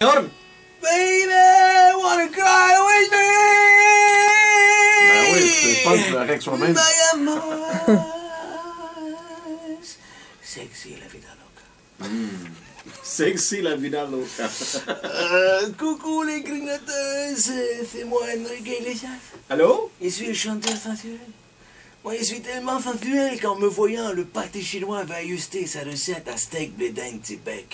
Baby, wanna cry with me? Ben oui, c'est pas le avec soi-même. My amor. Sexy la vida loca. Sexy la vida loca. Coucou les grignoteurs, c'est moi Enrique Iglesias. Allô? Je suis le chanteur sensuel. Moi, je suis tellement sensuel qu'en me voyant, le pâté chinois va ajuster sa recette à steak blé d'Inde Tibet.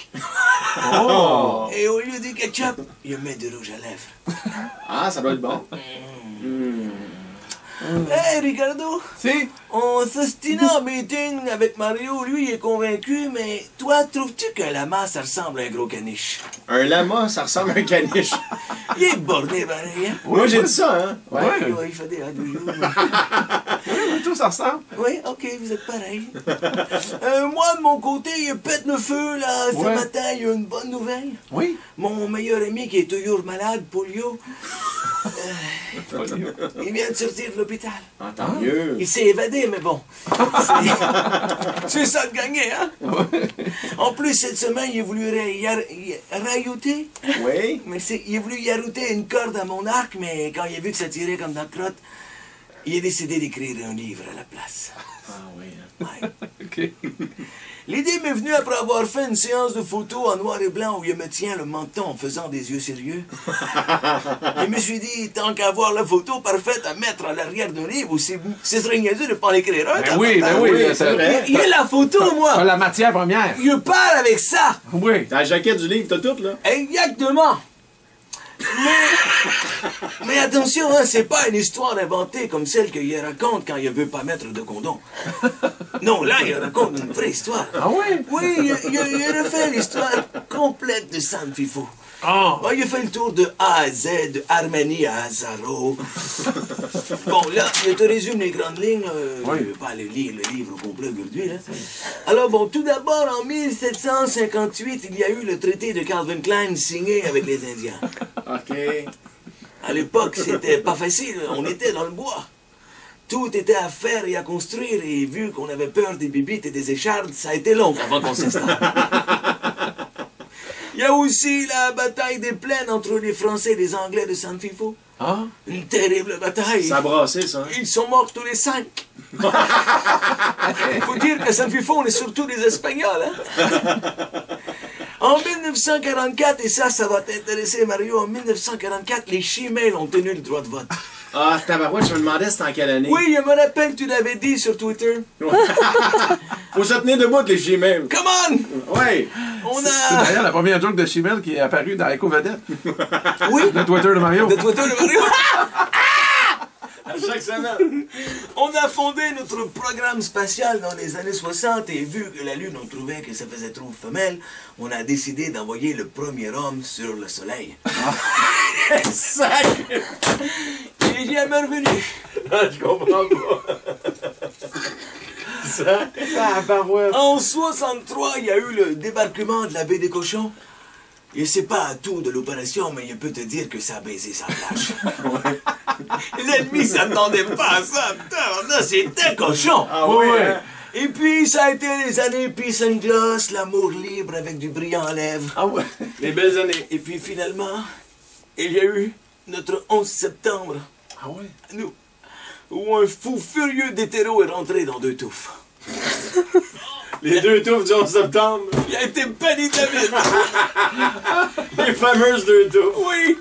Oh! Et au lieu du ketchup, il met du rouge à lèvres. Ah, ça doit être bon. Hey Ricardo, Si? on s'ostine en meeting avec Mario, lui il est convaincu, mais toi, trouves-tu qu'un lama ça ressemble à un gros caniche? Un lama, ça ressemble à un caniche. Il est borné pareil, hein? Moi, j'ai dit ça, hein? Ouais. Ouais, il fait des Tout ça ressemble. Oui, ok, vous êtes pareil. Moi, de mon côté, il pète le feu, là. Ce Ouais. matin, il y a une bonne nouvelle. Oui. Mon meilleur ami qui est toujours malade, polio, il vient de sortir de l'hôpital. Ah, tant mieux. Il s'est évadé, mais bon. C'est ça de gagner, hein? En plus, cette semaine, il a voulu rajouter. Oui? Mais il a voulu y ajouter une corde à mon arc, mais quand il a vu que ça tirait comme dans la crotte, il a décidé d'écrire un livre à la place. Ah oui. Ouais. OK. L'idée m'est venue après avoir fait une séance de photos en noir et blanc où il me tient le menton en faisant des yeux sérieux. Je me suis dit, tant qu'à avoir la photo parfaite à mettre à l'arrière d'un livre, ce serait niaiseux de ne pas en écrire un. Ben oui, ben oui. oui, ça- c'est vrai. Il y a la photo, T'as moi! la matière première. Je parle avec ça! Oui. Dans la jaquette du livre, t'as tout, là? Exactement! Mais attention, hein, c'est pas une histoire inventée comme celle qu'il raconte quand il veut pas mettre de condom. Non, là, il raconte une vraie histoire. Ah oui? Oui, il refait l'histoire complète de San Fifo. Oh! Bon, il a fait le tour de A à Z, de Armani à Azaro. Bon, là, je te résume les grandes lignes. Oui. Je ne vais pas aller lire le livre au complet aujourd'hui. Là. Alors, bon, tout d'abord, en 1758, il y a eu le traité de Calvin Klein signé avec les Indiens. OK. À l'époque, c'était pas facile. On était dans le bois. Tout était à faire et à construire. Et vu qu'on avait peur des bibites et des échardes, ça a été long avant qu'on s'installe. Il y a aussi la bataille des plaines entre les Français et les Anglais de San Fifo. Ah? Une terrible bataille. Ça a brassé, ça. Hein? Ils sont morts tous les 5. Il faut dire que San Fifo, on est surtout des Espagnols. Hein? En 1944, et ça va t'intéresser, Mario, en 1944, les Chimèles ont tenu le droit de vote. Ah, tabarouette, je me demandais c'était en quelle année. Oui, je me rappelle, tu l'avais dit sur Twitter. Faut se tenir debout, les Gmail. Come on! Ouais. On C'est a... d'ailleurs la première joke de Chimel qui est apparue dans Echo Vedette. Oui, Le Twitter de Mario. de Twitter, le Mario. À chaque semaine. On a fondé notre programme spatial dans les années 60 et vu que la Lune, on trouvait que ça faisait trop femelle, on a décidé d'envoyer le premier homme sur le Soleil. Sacré. Il est jamais revenu. Ah, je comprends pas. Ça. Ah, barouette. En 63, il y a eu le débarquement de la baie des Cochons. Je sais pas tout de l'opération, mais je peux te dire que ça a baisé sa plage. L'ennemi s'attendait pas à ça. Putain, c'était cochon. Ah Oui, oui, oui. hein? Et puis, ça a été les années peace and gloss, l'amour libre avec du brillant à lèvres. Ah ouais. Les belles années. Et puis, finalement, il y a eu notre 11 septembre, Ah ouais. à nous, où un fou furieux d'hétéro est rentré dans 2 touffes. Les 2 touffes du 11 septembre. Il a été banni de la ville. Les fameuses 2 touffes. Oui.